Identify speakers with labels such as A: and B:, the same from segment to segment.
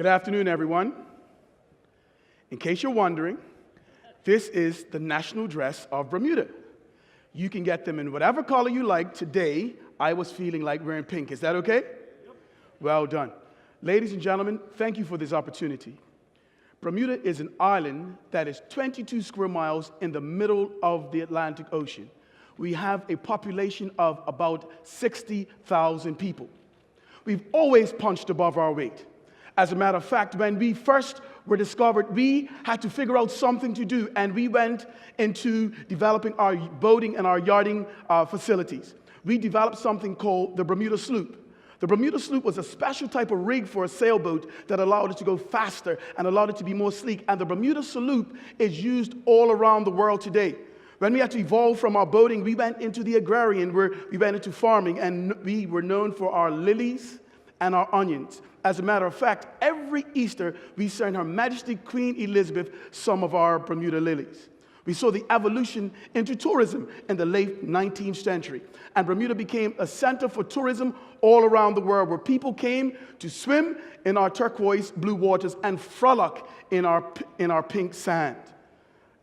A: Good afternoon, everyone. In case you're wondering, this is the national dress of Bermuda. You can get them in whatever color you like. Today, I was feeling like wearing pink. Is that okay? Yep. Well done. Ladies and gentlemen, thank you for this opportunity. Bermuda is an island that is 22 square miles in the middle of the Atlantic Ocean. We have a population of about 60,000 people. We've always punched above our weight. As a matter of fact, when we first were discovered, we had to figure out something to do, and we went into developing our boating and our yachting facilities. We developed something called the Bermuda sloop. The Bermuda sloop was a special type of rig for a sailboat that allowed it to go faster and allowed it to be more sleek. And the Bermuda sloop is used all around the world today. When we had to evolve from our boating, we went into the agrarian, where we went into farming, and we were known for our lilies and our onions. As a matter of fact, every Easter, we send Her Majesty Queen Elizabeth some of our Bermuda lilies. We saw the evolution into tourism in the late 19th century. And Bermuda became a center for tourism all around the world, where people came to swim in our turquoise blue waters and frolic in our pink sand.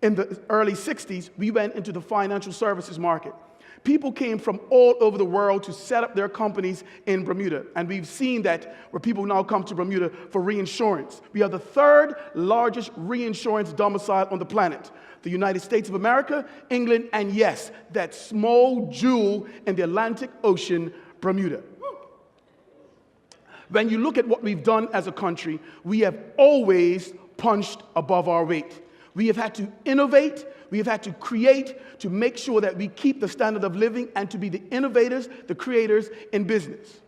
A: In the early 60s, we went into the financial services market. People came from all over the world to set up their companies in Bermuda. And we've seen that where people now come to Bermuda for reinsurance. We are the third largest reinsurance domicile on the planet. The United States of America, England, and yes, that small jewel in the Atlantic Ocean, Bermuda. When you look at what we've done as a country, we have always punched above our weight. We have had to innovate, we have had to create to make sure that we keep the standard of living and to be the innovators, the creators in business.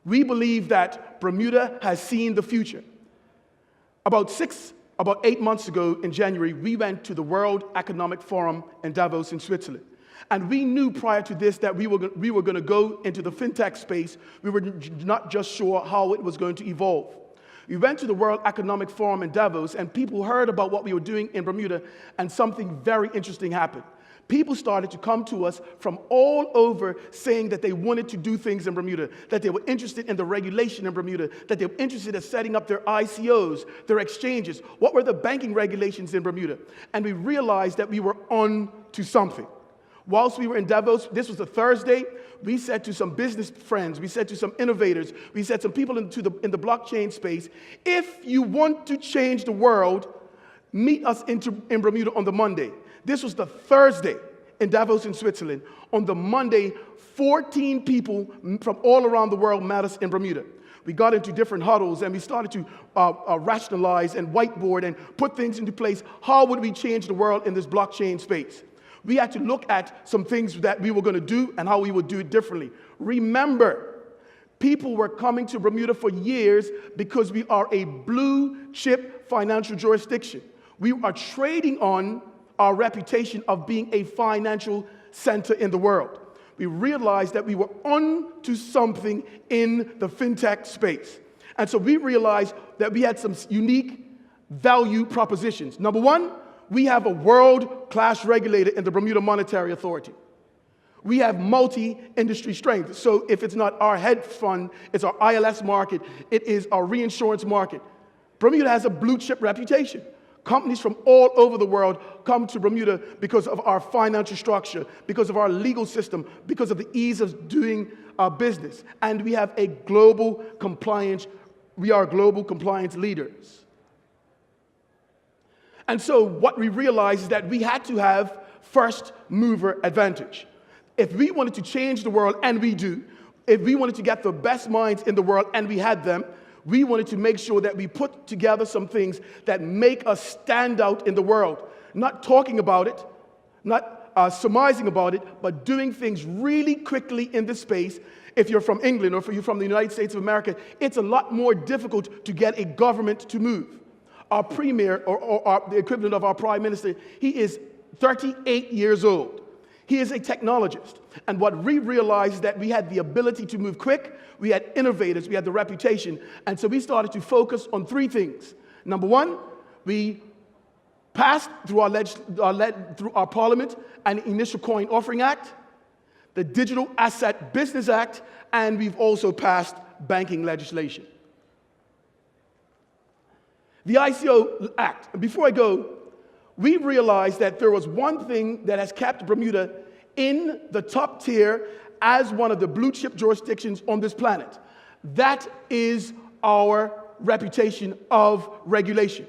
A: We believe that Bermuda has seen the future. About 8 months ago in January, we went to the World Economic Forum in Davos in Switzerland. And we knew prior to this that we were going to go into the Fintech space. We were not just sure how it was going to evolve. We went to the World Economic Forum in Davos, and people heard about what we were doing in Bermuda, and something very interesting happened. People started to come to us from all over saying that they wanted to do things in Bermuda, that they were interested in the regulation in Bermuda, that they were interested in setting up their ICOs, their exchanges. What were the banking regulations in Bermuda? And we realized that we were on to something. Whilst we were in Davos, this was a Thursday, we said to some business friends, we said to some innovators, we said some people in the blockchain space, if you want to change the world, meet us in Bermuda on the Monday. This was the Thursday in Davos in Switzerland. On the Monday, 14 people from all around the world met us in Bermuda. We got into different huddles, and we started to rationalize and whiteboard and put things into place. How would we change the world in this blockchain space? We had to look at some things that we were going to do and how we would do it differently. Remember, people were coming to Bermuda for years because we are a blue chip financial jurisdiction. We are trading on our reputation of being a financial center in the world. We realized that we were on to something in the fintech space. And so we realized that we had some unique value propositions. Number one, we have a world-class regulator in the Bermuda Monetary Authority. We have multi-industry strength. So if it's not our hedge fund, it's our ILS market, it is our reinsurance market. Bermuda has a blue chip reputation. Companies from all over the world come to Bermuda because of our financial structure, because of our legal system, because of the ease of doing business. And we have a global compliance, we are global compliance leaders. And so what we realized is that we had to have first mover advantage. If we wanted to change the world, and we do, if we wanted to get the best minds in the world, and we had them, we wanted to make sure that we put together some things that make us stand out in the world. Not talking about it, not surmising about it, but doing things really quickly in this space. If you're from England or if you're from the United States of America, it's a lot more difficult to get a government to move. Our premier, or the equivalent of our prime minister, he is 38 years old. He is a technologist. And what we realized is that we had the ability to move quick, we had innovators, we had the reputation. And so we started to focus on three things. Number one, we passed through our parliament an initial coin offering act, the Digital Asset Business Act, and we've also passed banking legislation. The ICO Act. And before I go, we realized that there was one thing that has kept Bermuda in the top tier as one of the blue chip jurisdictions on this planet. That is our reputation of regulation.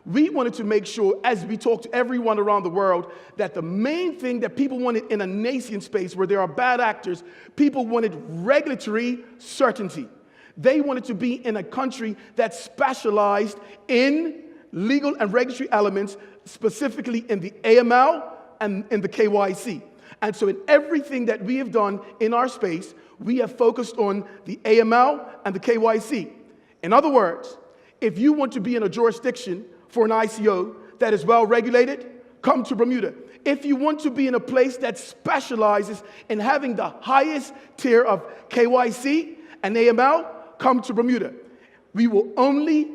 A: We wanted to make sure, as we talk to everyone around the world, that the main thing that people wanted in a nascent space where there are bad actors, people wanted regulatory certainty. They wanted to be in a country that specialized in legal and regulatory elements, specifically in the AML and in the KYC. And so in everything that we have done in our space, we have focused on the AML and the KYC. In other words, if you want to be in a jurisdiction for an ICO that is well regulated, come to Bermuda. If you want to be in a place that specializes in having the highest tier of KYC and AML, come to Bermuda. We will only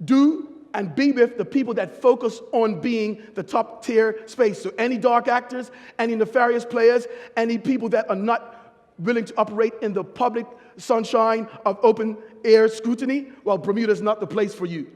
A: do and be with the people that focus on being the top tier space. So any dark actors, any nefarious players, any people that are not willing to operate in the public sunshine of open air scrutiny, well, Bermuda is not the place for you.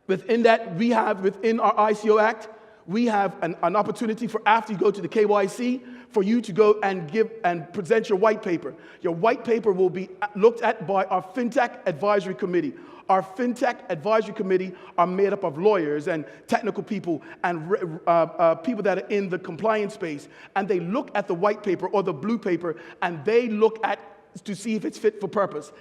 A: Within that, we have, within our ICO Act, we have an opportunity for, after you go to the KYC, for you to go and give and present your white paper. Your white paper will be looked at by our Fintech Advisory Committee. Our Fintech Advisory Committee are made up of lawyers and technical people and people that are in the compliance space. And they look at the white paper or the blue paper, and they look at to see if it's fit for purpose.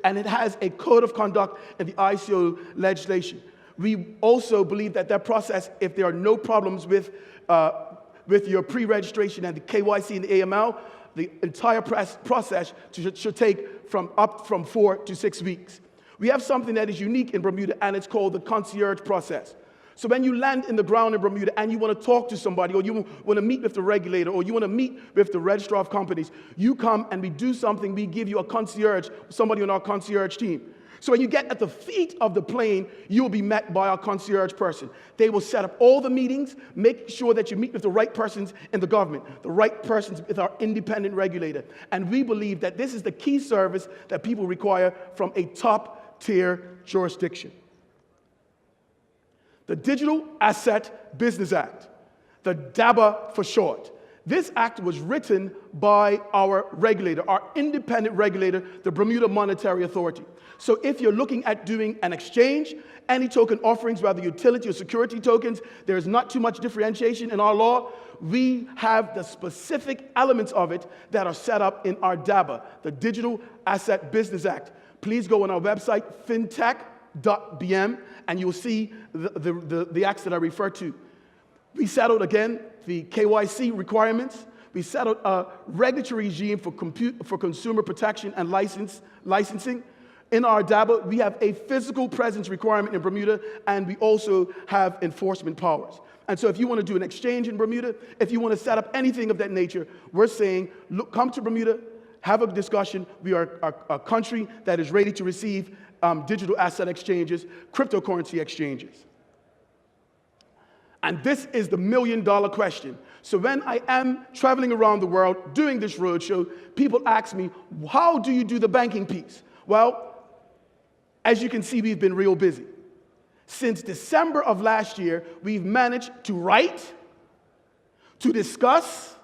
A: And it has a code of conduct in the ICO legislation. We also believe that that process, if there are no problems with your pre-registration and the KYC and the AML, the entire process should take from 4 to 6 weeks. We have something that is unique in Bermuda, and it's called the concierge process. So when you land in the ground in Bermuda and you want to talk to somebody, or you want to meet with the regulator, or you want to meet with the registrar of companies, you come and we do something. We give you a concierge, somebody on our concierge team. So when you get at the feet of the plane, you will be met by our concierge person. They will set up all the meetings, make sure that you meet with the right persons in the government, the right persons with our independent regulator. And we believe that this is the key service that people require from a top-tier jurisdiction. The Digital Asset Business Act, the DABA for short. This act was written by our regulator, our independent regulator, the Bermuda Monetary Authority. So if you're looking at doing an exchange, any token offerings, whether utility or security tokens, there's not too much differentiation in our law. We have the specific elements of it that are set up in our DABA, the Digital Asset Business Act. Please go on our website, fintech.bm, and you'll see the acts that I refer to. We settled, again, the KYC requirements. We settled a regulatory regime for consumer protection and licensing. In our DABA, we have a physical presence requirement in Bermuda, and we also have enforcement powers. And so if you want to do an exchange in Bermuda, if you want to set up anything of that nature, we're saying, look, come to Bermuda, have a discussion. We are a country that is ready to receive digital asset exchanges, cryptocurrency exchanges. And this is the million-dollar question. So when I am traveling around the world doing this roadshow, people ask me, how do you do the banking piece? Well, as you can see, we've been real busy. Since December of last year, we've managed to write, to discuss,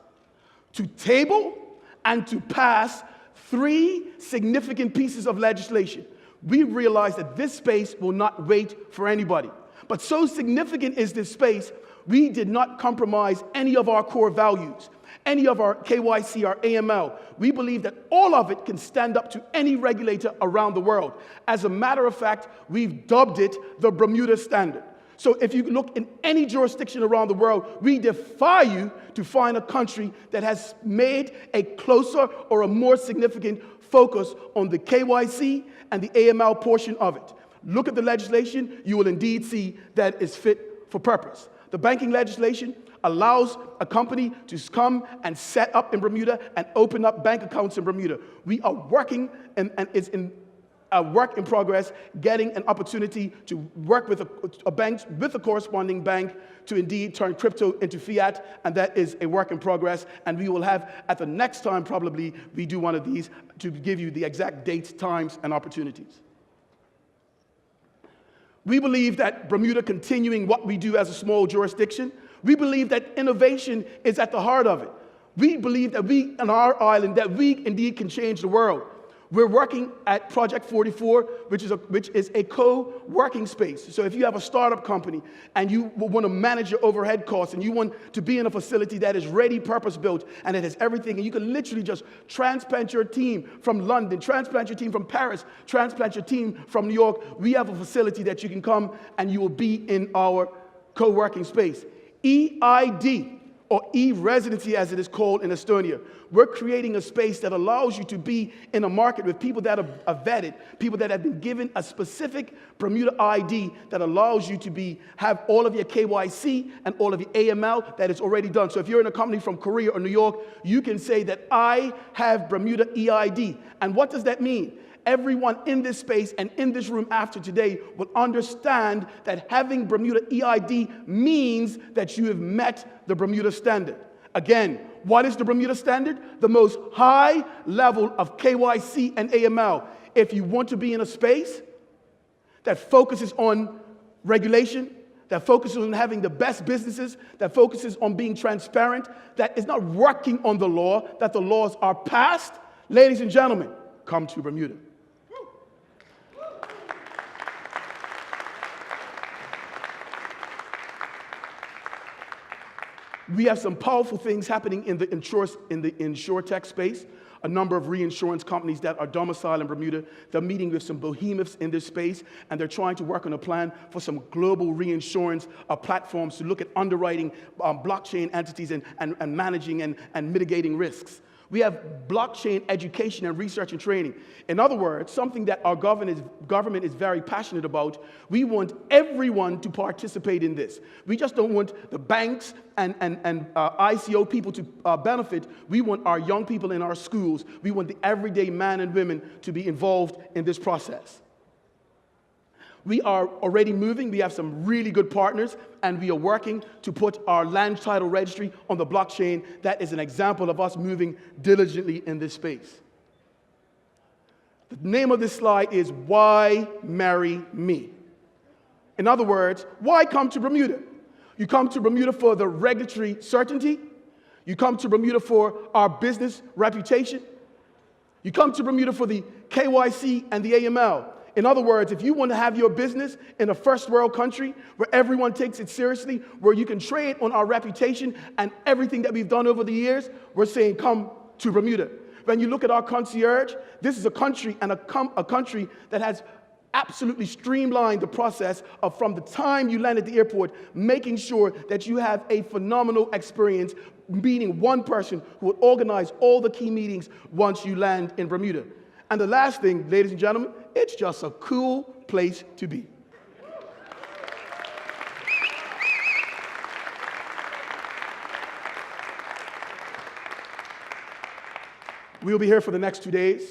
A: to table, and to pass 3 significant pieces of legislation. We realized that this space will not wait for anybody. But so significant is this space, we did not compromise any of our core values, any of our KYC, our AML. We believe that all of it can stand up to any regulator around the world. As a matter of fact, we've dubbed it the Bermuda Standard. So if you look in any jurisdiction around the world, we defy you to find a country that has made a closer or a more significant focus on the KYC and the AML portion of it. Look at the legislation, you will indeed see that it's fit for purpose. The banking legislation allows a company to come and set up in Bermuda and open up bank accounts in Bermuda. We are working, and it's in a work in progress, getting an opportunity to work with a bank, with a corresponding bank, to indeed turn crypto into fiat, and that is a work in progress. And we will have, at the next time probably, we do one of these, to give you the exact dates, times, and opportunities. We believe that Bermuda continuing what we do as a small jurisdiction. We believe that innovation is at the heart of it. We believe that we, on our island, that we indeed can change the world. We're working at Project 44, which is a co-working space. So if you have a startup company and you want to manage your overhead costs and you want to be in a facility that is ready, purpose-built, and it has everything, and you can literally just transplant your team from London, transplant your team from Paris, transplant your team from New York, we have a facility that you can come and you will be in our co-working space. EID, or e-residency as it is called in Estonia. We're creating a space that allows you to be in a market with people that are vetted, people that have been given a specific Bermuda ID that allows you to have all of your KYC and all of your AML that is already done. So if you're in a company from Korea or New York, you can say that I have Bermuda EID. And what does that mean? Everyone in this space and in this room after today will understand that having Bermuda EID means that you have met the Bermuda standard. Again, what is the Bermuda standard? The most high level of KYC and AML. If you want to be in a space that focuses on regulation, that focuses on having the best businesses, that focuses on being transparent, that is not working on the law, that the laws are passed, ladies and gentlemen, come to Bermuda. We have some powerful things happening in the insurtech space. A number of reinsurance companies that are domiciled in Bermuda. They're meeting with some behemoths in this space, and they're trying to work on a plan for some global reinsurance platforms to look at underwriting blockchain entities and managing and mitigating risks. We have blockchain education and research and training. In other words, something that our government is very passionate about. We want everyone to participate in this. We just don't want the banks and ICO people to benefit. We want our young people in our schools. We want the everyday man and women to be involved in this process. We are already moving. We have some really good partners, and we are working to put our land title registry on the blockchain. That is an example of us moving diligently in this space. The name of this slide is Why Marry Me? In other words, why come to Bermuda? You come to Bermuda for the regulatory certainty. You come to Bermuda for our business reputation. You come to Bermuda for the KYC and the AML. In other words, if you want to have your business in a first world country where everyone takes it seriously, where you can trade on our reputation and everything that we've done over the years, we're saying come to Bermuda. When you look at our concierge, this is a country and a country that has absolutely streamlined the process of from the time you land at the airport, making sure that you have a phenomenal experience meeting one person who will organize all the key meetings once you land in Bermuda. And the last thing, ladies and gentlemen, it's just a cool place to be. We'll be here for the next 2 days.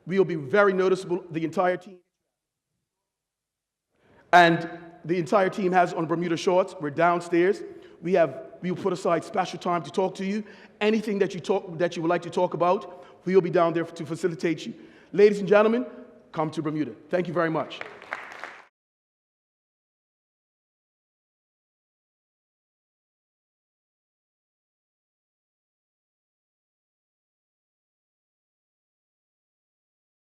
A: We'll be very noticeable, the entire team. And the entire team has on Bermuda shorts. We're downstairs. We'll put aside special time to talk to you. Anything that you would like to talk about, we'll be down there to facilitate you. Ladies and gentlemen, come to Bermuda. Thank you very much.